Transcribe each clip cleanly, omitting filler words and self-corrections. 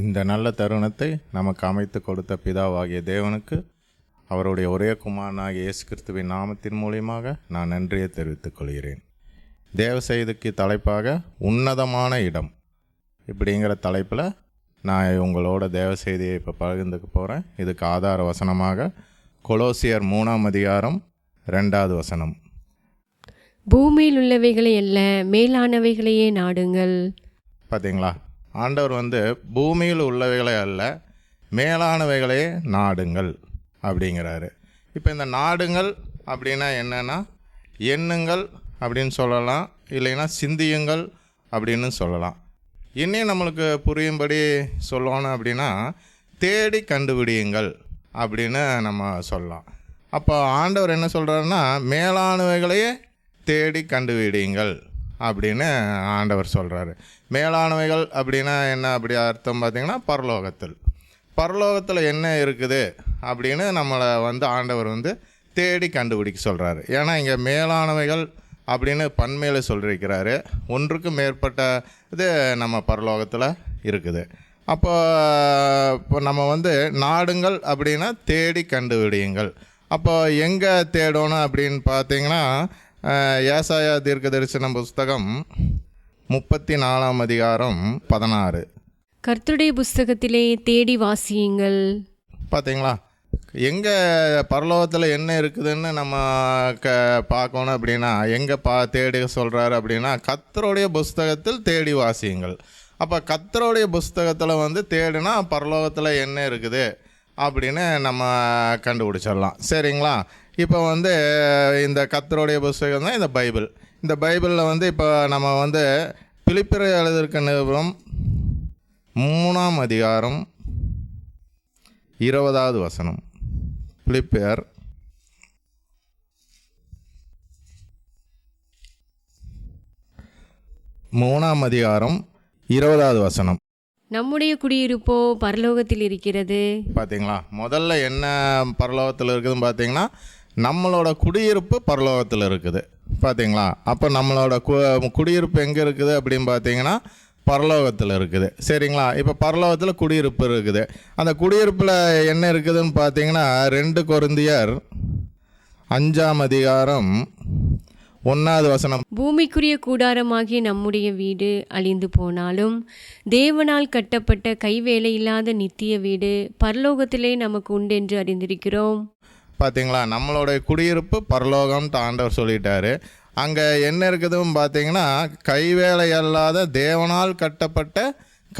இந்த நல்ல தருணத்தை நமக்கு அமைத்து கொடுத்த பிதாவாகிய தேவனுக்கு அவருடைய ஒரே குமாரனாகிய இயேசு கிறிஸ்துவின் நாமத்தின் மூலியமாக நான் நன்றியை தெரிவித்துக் கொள்கிறேன். தேவ செய்திக்கு தலைப்பாக உன்னதமான இடம் இப்படிங்கிற தலைப்பில் நான் உங்களோட தேவ செய்தியை இப்போ பகிர்ந்துக்க போகிறேன். இதுக்கு ஆதார வசனமாக கொலோசியர் 3ஆம் அதிகாரம் 2வது வசனம். பூமியில் உள்ளவைகளை அல்ல மேலானவைகளையே நாடுங்கள். பார்த்தீங்களா, ஆண்டவர் பூமியில் உள்ளவைகளை அல்ல மேலானவைகளையே நாடுங்கள் அப்படிங்கிறாரு. இப்போ இந்த நாடுங்கள் அப்படின்னா என்னென்னா எண்ணுங்கள் அப்படின்னு சொல்லலாம், இல்லைன்னா சிந்தியுங்கள் அப்படின்னு சொல்லலாம். இன்னும் நம்மளுக்கு புரியும்படி சொல்லணும் அப்படின்னா தேடி கண்டுபிடியுங்கள் அப்படின்னு நம்ம சொல்லலாம். அப்போ ஆண்டவர் என்ன சொல்கிறாருன்னா மேலானவைகளையே தேடி கண்டுபிடியுங்கள் அப்படின்னு ஆண்டவர் சொல்கிறாரு. மேலானவைகள் அப்படின்னா என்ன அப்படி அர்த்தம் பார்த்திங்கன்னா பரலோகத்தில் என்ன இருக்குது அப்படின்னு நம்மளை ஆண்டவர் தேடி கண்டுபிடிக்க சொல்கிறாரு. ஏன்னா இங்கே மேலானவைகள் அப்படின்னு பன்மையில் சொல்லியிருக்கிறாரு. ஒன்றுக்கு மேற்பட்ட இது நம்ம பரலோகத்தில் இருக்குது. இப்போ நம்ம நாடுங்கள் அப்படின்னா தேடி கண்டுபிடியுங்கள். அப்போ எங்கே தேடணும் அப்படின்னு பார்த்தீங்கன்னா ஏசாயா தீர்க்கதரிசன புஸ்தகம் 34ஆம் அதிகாரம் 16. கர்த்தருடைய புஸ்தகத்திலே தேடி வாசியுங்கள். பார்த்தீங்களா, எங்கே பரலோகத்தில் என்ன இருக்குதுன்னு நம்ம பார்க்கணும் அப்படின்னா எங்கே தேடி சொல்கிறாரு அப்படின்னா கர்த்தருடைய புஸ்தகத்தில் தேடி வாசியுங்கள். அப்போ கர்த்தருடைய புஸ்தகத்தில் தேடினா பரலோகத்தில் என்ன இருக்குது அப்படின்னு நம்ம கண்டுபிடிச்சிடலாம். சரிங்களா? இப்போ இந்த கர்த்தருடைய புஸ்தகம் தான் இந்த பைபிள். இந்த பைபிளில் இப்போ நம்ம பிலிப்பியர் எழுதியிருக்க நிருபம் 3ஆம் அதிகாரம் 20வது வசனம். பிலிப்பியர் 3ஆம் அதிகாரம் 20வது வசனம். நம்முடைய குடியிருப்போ பரலோகத்தில் இருக்கிறது. பார்த்தீங்களா, முதல்ல என்ன பரலோகத்தில் இருக்குதுன்னு பார்த்தீங்கன்னா நம்மளோட குடியிருப்பு பரலோகத்தில் இருக்குது. பார்த்தீங்களா, அப்போ நம்மளோட குடியிருப்பு எங்கே இருக்குது அப்படின்னு பார்த்தீங்கன்னா பரலோகத்தில் இருக்குது. சரிங்களா? இப்போ பரலோகத்தில் குடியிருப்பு இருக்குது. அந்த குடியிருப்பில் என்ன இருக்குதுன்னு பார்த்தீங்கன்னா 2 கொரிந்தியர் 5ஆம் அதிகாரம் 1வது வசனம். பூமிக்குரிய கூடாரமாகிய நம்முடைய வீடு அழிந்து போனாலும் தேவனால் கட்டப்பட்ட கைவேலையில்லாத நித்திய வீடு பரலோகத்திலே நமக்கு உண்டென்று அறிந்திருக்கிறோம். பார்த்தீங்களா, நம்மளுடைய குடியிருப்பு பரலோகம்னு ஆண்டவர் சொல்லிட்டாரு. அங்கே என்ன இருக்குதுன்னு பார்த்தீங்கன்னா கைவேலை அல்லாத தேவனால் கட்டப்பட்ட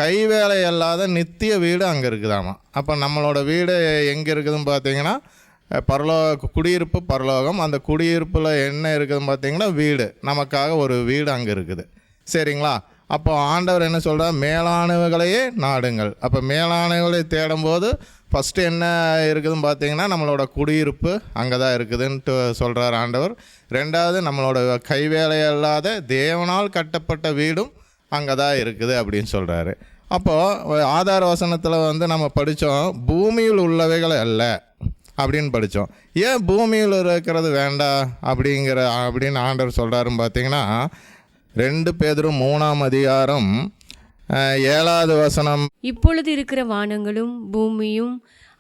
கைவேலை அல்லாத நித்திய வீடு அங்கே இருக்குதாமா. அப்போ நம்மளோட வீடு எங்கே இருக்குதுன்னு பார்த்தீங்கன்னா குடியிருப்பு பரலோகம். அந்த குடியிருப்பில் என்ன இருக்குதுன்னு பார்த்தீங்கன்னா வீடு, நமக்காக ஒரு வீடு அங்கே இருக்குது. சரிங்களா? அப்போ ஆண்டவர் என்ன சொல்கிறார்? மேலானவைகளையே நாடுங்கள். அப்போ மேலானவைகளை தேடும்போது ஃபஸ்ட்டு என்ன இருக்குதுன்னு பார்த்தீங்கன்னா நம்மளோட குடியிருப்பு அங்கே தான் இருக்குதுன்ட்டு சொல்கிறார் ஆண்டவர். 2வது நம்மளோட கைவேலை அல்லாத தேவனால் கட்டப்பட்ட வீடும் அங்கே தான் இருக்குது அப்படின்னு சொல்கிறாரு. அப்போது ஆதார வசனத்தில் நம்ம படித்தோம் பூமியில் உள்ளவைகளை அல்ல அப்படின்னு படித்தோம். ஏன் பூமியில் இருக்கிறது வேண்டாம் அப்படின்னு ஆண்டவர் சொல்கிறாருன்னு பார்த்தீங்கன்னா 2 பேதுரு 3ஆம் அதிகாரம் 7வது வசனம். இப்பொழுது இருக்கிற வானங்களும் பூமியும்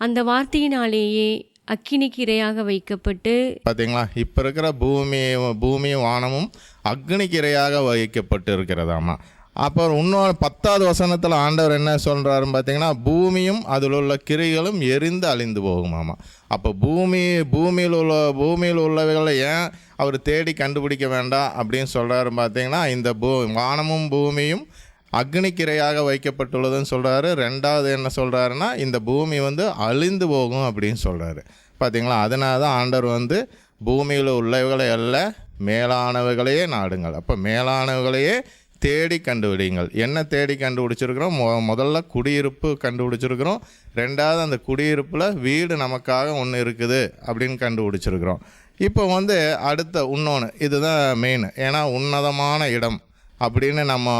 அந்த வார்த்தையினாலேயே அக்கினிக்கு இரையாக வைக்கப்பட்டு. பார்த்தீங்களா, இப்போ இருக்கிற பூமியும் வானமும் அக்னிக்கு இரையாக வைக்கப்பட்டு இருக்கிறதாமா. அப்புறம் இன்னொரு 10வது வசனத்தில் ஆண்டவர் என்ன சொல்கிறாருன்னு பார்த்தீங்கன்னா பூமியும் அதில் உள்ள கிரைகளும் எரிந்து அழிந்து போகுமாமா. அப்போ பூமியில் உள்ளவைகளை ஏன் அவர் தேடி கண்டுபிடிக்க வேண்டாம் அப்படின்னு சொல்கிறாரு பார்த்தீங்கன்னா இந்த வானமும் பூமியும் அக்னிக்கிரையாக வைக்கப்பட்டுள்ளதுன்னு சொல்கிறாரு. 2வது என்ன சொல்கிறாருன்னா இந்த பூமி அழிந்து போகும் அப்படின்னு சொல்கிறாரு. பார்த்தீங்களா, அதனால தான் ஆண்டவர் பூமியில் உள்ளவைகளை அல்ல மேலானவைகளையே நாடுங்கள். அப்போ மேலானவைகளையே தேடி கண்டுபிடிங்கள். என்ன தேடி கண்டுபிடிச்சிருக்கிறோம்? முதல்ல குடியிருப்பு கண்டுபிடிச்சிருக்கிறோம். 2வது அந்த குடியிருப்பில் வீடு நமக்காக ஒன்று இருக்குது அப்படின்னு கண்டுபிடிச்சிருக்கிறோம். இப்போ அடுத்த இன்னொன்று, இதுதான் மெயின். ஏன்னா உன்னதமான இடம் அப்படின்னு நம்ம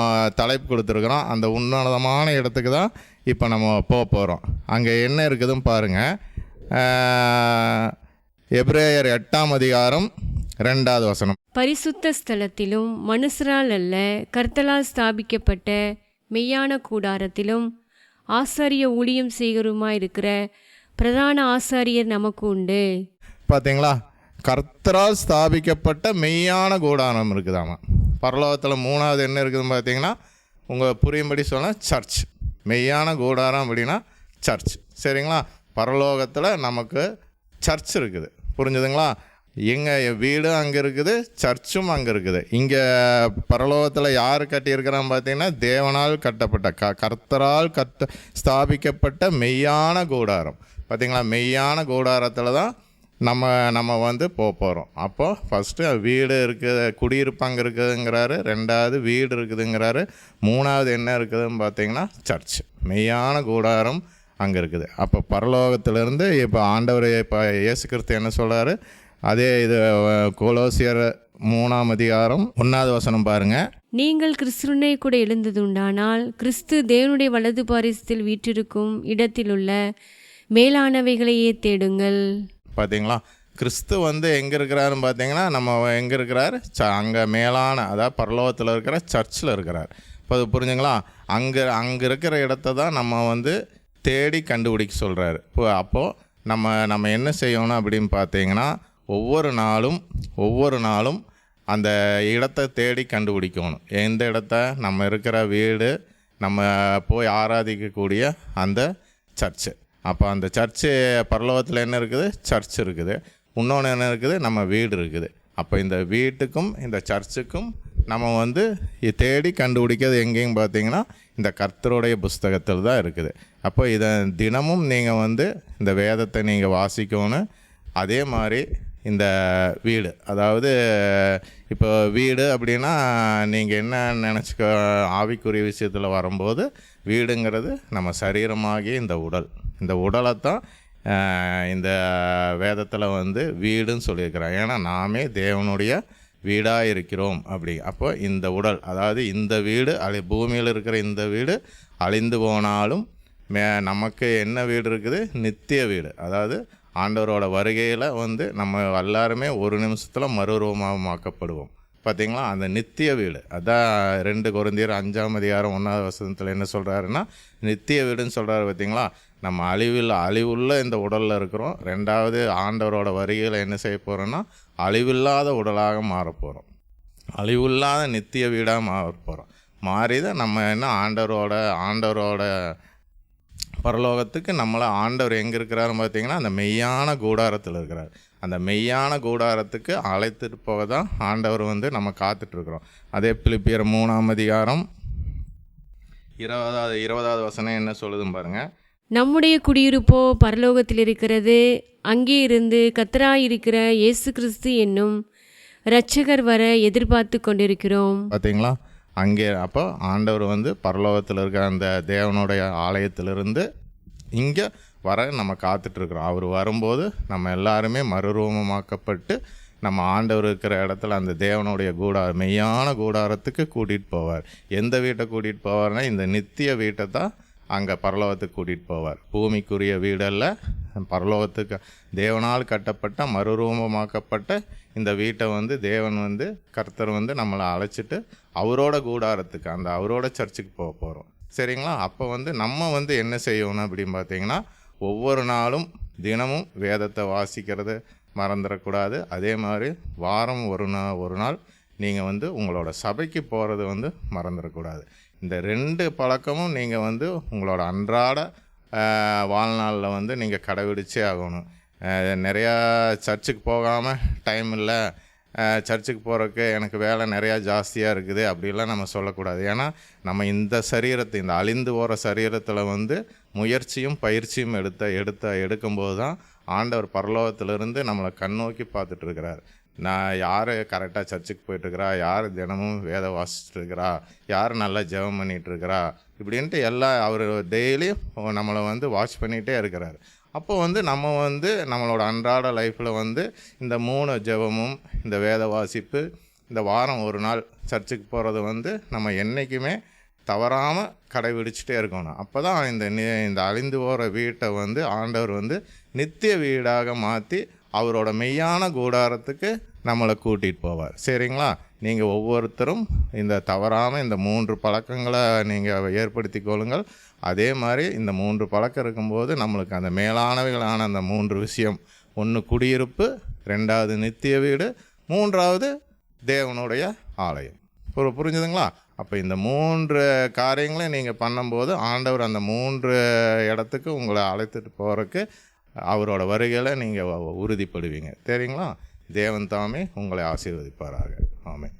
தலைப்பு கொடுத்துருக்குறோம். அந்த உன்னதமான இடத்துக்கு தான் இப்போ நம்ம போகிறோம். அங்கே என்ன இருக்குதுன்னு பாருங்கள். எபிரேயர் 8ஆம் அதிகாரம் 2வது வசனம். பரிசுத்த ஸ்தலத்திலும் மனுஷரால் அல்ல கர்த்தரால் ஸ்தாபிக்கப்பட்ட மெய்யான கூடாரத்திலும் ஆசாரிய ஊழியம் செய்கிறவருமாய் இருக்கிற பிரதான ஆசாரியர் நமக்கு உண்டு. பார்த்தீங்களா, கர்த்தரால் ஸ்தாபிக்கப்பட்ட மெய்யான கூடாரம் இருக்குதாமா. பரலோகத்தில் மூணாவது என்ன இருக்குதுன்னு பார்த்தீங்கன்னா, உங்கள் புரியும்படி சொன்னால் சர்ச். மெய்யான கூடாரம் அப்படின்னா சர்ச். சரிங்களா, பரலோகத்தில் நமக்கு சர்ச் இருக்குது. புரிஞ்சுதுங்களா? எங்கள் வீடு அங்கே இருக்குது, சர்ச்சும் அங்கே இருக்குது. இங்கே பரலோகத்தில் யார் கட்டியிருக்கிறான்னு பார்த்தீங்கன்னா, தேவனால் கட்டப்பட்ட கர்த்தரால் ஸ்தாபிக்கப்பட்ட மெய்யான கூடாரம். பார்த்தீங்களா, மெய்யான கூடாரத்தில் தான் நம்ம வந்து போகிறோம். அப்போது ஃபஸ்ட்டு வீடு இருக்குது, குடியிருப்பு அங்கே இருக்குதுங்கிறாரு. ரெண்டாவது வீடு இருக்குதுங்கிறாரு. மூணாவது என்ன இருக்குதுன்னு பார்த்தீங்கன்னா சர்ச், மெய்யான கூடாரம் அங்கே இருக்குது. அப்போ பரலோகத்திலேருந்து இப்போ ஆண்டவர் இப்போ இயேசு கிறிஸ்து என்ன சொல்கிறாரு, அதே இது கொலோசியர் 3:1 பாருங்கள். நீங்கள் கிறிஸ்துவனை கூட எழுந்ததுண்டானால் கிறிஸ்து தேவனுடைய வலது பாரிசத்தில் வீற்றிருக்கும் இடத்திலுள்ள மேலானவைகளையே தேடுங்கள். பார்த்தீங்களா, கிறிஸ்து வந்து எங்கே இருக்கிறாருன்னு பார்த்தீங்கன்னா, நம்ம எங்கே இருக்கிறார், அங்கே மேலான, அதாவது பரலோகத்தில் இருக்கிற சர்ச்சில் இருக்கிறார். இப்போ அது புரிஞ்சுங்களா? அங்கே இருக்கிற இடத்த தான் நம்ம வந்து தேடி கண்டுபிடிக்க சொல்கிறாரு. இப்போ அப்போது நம்ம என்ன செய்யணும் அப்படின்னு பார்த்தீங்கன்னா, ஒவ்வொரு நாளும் அந்த இடத்த தேடி கண்டுபிடிக்கணும். எந்த இடத்த, நம்ம இருக்கிற வீடு, நம்ம போய் ஆராதிக்கக்கூடிய அந்த சர்ச்சு. அப்போ அந்த சர்ச்சு பரலோகத்தில் என்ன இருக்குது, சர்ச் இருக்குது. இன்னொன்று என்ன இருக்குது, நம்ம வீடு இருக்குது. அப்போ இந்த வீட்டுக்கும் இந்த சர்ச்சுக்கும் நம்ம வந்து தேடி கண்டுபிடிக்கிறது எங்கேயும் பார்த்தீங்கன்னா, இந்த கர்த்தருடைய புஸ்தகத்தில் தான் இருக்குது. அப்போ இதை தினமும் நீங்கள் வந்து இந்த வேதத்தை நீங்கள் வாசிக்கணும். அதே மாதிரி இந்த வீடு, அதாவது இப்போ வீடு அப்படின்னா நீங்கள் என்ன நினச்சிக்க, ஆவிக்குரிய விஷயத்தில் வரும்போது வீடுங்கிறது நம்ம சரீரமாகிய இந்த உடலைத்தான் இந்த வேதத்தில் வந்து வீடுன்னு சொல்லியிருக்கிறாங்க. ஏன்னா நாமே தேவனுடைய வீடாக இருக்கிறோம் அப்படி. அப்போ இந்த உடல், அதாவது இந்த வீடு பூமியில் இருக்கிற இந்த வீடு அழிந்து போனாலும் நமக்கு என்ன வீடு இருக்குது, நித்திய வீடு. அதாவது ஆண்டவரோட வருகையில் வந்து நம்ம எல்லாருமே ஒரு நிமிஷத்தில் மறுரூபமாக்கப்படுவோம். பார்த்திங்களா, அந்த நித்திய வீடு. அதான் 2 கொரிந்தியர் 5:1 என்ன சொல்கிறாருன்னா, நித்திய வீடுன்னு சொல்கிறாரு. பார்த்திங்களா, நம்ம அழிவுள்ள இந்த உடலில் இருக்கிறோம். ரெண்டாவது ஆண்டவரோட வருகையில் என்ன செய்ய போகிறோன்னா, அழிவில்லாத உடலாக மாறப்போகிறோம். அழிவில்லாத நித்திய வீடாக மாறப்போகிறோம். மாறிதான் நம்ம என்ன ஆண்டவரோட பரலோகத்துக்கு நம்மளை ஆண்டவர் எங்கே இருக்கிறாருன்னு பார்த்தீங்கன்னா, அந்த மெய்யான கூடாரத்தில் இருக்கிறார். அந்த மெய்யான கூடாரத்துக்கு அழைத்துட்டு போக தான் ஆண்டவர் வந்து நம்ம காத்துட்ருக்குறோம். அதே பிலிப்பியர் 3:20 என்ன சொல்லுதுன்னு பாருங்கள். நம்முடைய குடியிருப்போ பரலோகத்தில் இருக்கிறது, அங்கே இருந்து கர்த்தராயிருக்கிற இயேசு கிறிஸ்து என்னும் இரட்சகர் வர எதிர்பார்த்து கொண்டிருக்கிறோம். பார்த்தீங்களா, அங்கே அப்போ ஆண்டவர் வந்து பரலோகத்தில் இருக்க அந்த தேவனுடைய ஆலயத்திலிருந்து இங்கே வர நம்ம காத்துட்ருக்குறோம். அவர் வரும்போது நம்ம எல்லாருமே மறுரூபமாக்கப்பட்டு நம்ம ஆண்டவர் இருக்கிற இடத்துல அந்த தேவனுடைய மெய்யான கூடாரத்துக்கு கூட்டிகிட்டு போவார். எந்த வீட்டை கூட்டிகிட்டு போவார்னா, இந்த நித்திய வீட்டை தான் அங்கே பரலோகத்துக்கு கூட்டிகிட்டு போவார். பூமிக்குரிய வீடல்ல, பரலோகத்துக்கு தேவனால் கட்டப்பட்ட மறுரூபமாக்கப்பட்ட இந்த வீட்டை வந்து தேவன் வந்து கர்த்தர் வந்து நம்மளை அழைச்சிட்டு அவரோட கூடாரத்துக்கு, அந்த அவரோட சர்ச்சுக்கு போக போகிறோம். சரிங்களா? அப்போ வந்து நம்ம வந்து என்ன செய்யணும் அப்படின்னு பார்த்தீங்கன்னா, ஒவ்வொரு நாளும் தினமும் வேதத்தை வாசிக்கிறது மறந்துடக்கூடாது. அதே மாதிரி வாரம் ஒரு நாள் நீங்கள் வந்து உங்களோட சபைக்கு போகிறது வந்து மறந்துடக்கூடாது. இந்த 2 பழக்கமும் நீங்கள் வந்து உங்களோட அன்றாட வாழ்நாளில் வந்து நீங்கள் கடைபிடிச்சே ஆகணும். நிறையா சர்ச்சுக்கு போகாமல் டைம் இல்லை, சர்ச்சுக்கு போகிறதுக்கு எனக்கு வேலை நிறையா ஜாஸ்தியாக இருக்குது அப்படிலாம் நம்ம சொல்லக்கூடாது. ஏன்னா நம்ம இந்த சரீரத்தை, இந்த அழிந்து போகிற சரீரத்தில் வந்து முயற்சியும் பயிற்சியும் எடுக்கும்போது தான் ஆண்டவர் பரலோகத்திலிருந்து நம்மளை கண்ணோக்கி பார்த்துட்ருக்கிறார். நான் யார் கரெக்டாக சர்ச்சுக்கு போயிட்டுருக்கிறா, யார் தினமும் வேதம் வாசிச்சுட்ருக்கிறா, யார் நல்லா ஜெபம் பண்ணிகிட்ருக்கிறா, இப்படின்ட்டு எல்லாம் அவர் டெய்லியும் நம்மளை வந்து வாட்ச் பண்ணிகிட்டே இருக்கிறார். அப்போ வந்து நம்ம வந்து நம்மளோட அன்றாட லைஃப்பில் வந்து இந்த 3 ஜெபமும், இந்த வேத வாசிப்பு, இந்த வாரம் ஒரு நாள் சர்ச்சுக்கு போகிறது வந்து நம்ம என்றைக்குமே தவறாமல் கடைபிடிச்சிட்டே இருக்கணும். அப்போ தான் இந்த அழிந்து போகிற வீட்டை வந்து ஆண்டவர் வந்து நித்திய வீடாக மாற்றி அவரோட மெய்யான கூடாரத்துக்கு நம்மளை கூட்டிகிட்டு போவார். சரிங்களா? நீங்கள் ஒவ்வொருத்தரும் இந்த தவறாமல் இந்த 3 பழக்கங்களை நீங்கள் ஏற்படுத்தி கொள்ளுங்கள். அதே மாதிரி இந்த 3 பழக்கம் இருக்கும்போது நம்மளுக்கு அந்த மேலானவைகளான அந்த 3 விஷயம், 1 குடியிருப்பு, 2வது நித்திய வீடு, 3வது தேவனுடைய ஆலயம். புரிஞ்சுதுங்களா? அப்போ இந்த 3 காரியங்களையும் நீங்கள் பண்ணும்போது ஆண்டவர் அந்த 3 இடத்துக்கு உங்களை அழைத்துட்டு போகிறதுக்கு அவரோட வருகையில் நீங்கள் உறுதிப்படுவீங்க. தெரியுங்களா? தேவன் தாமே உங்களை ஆசீர்வதிப்பாராக. ஆமென்.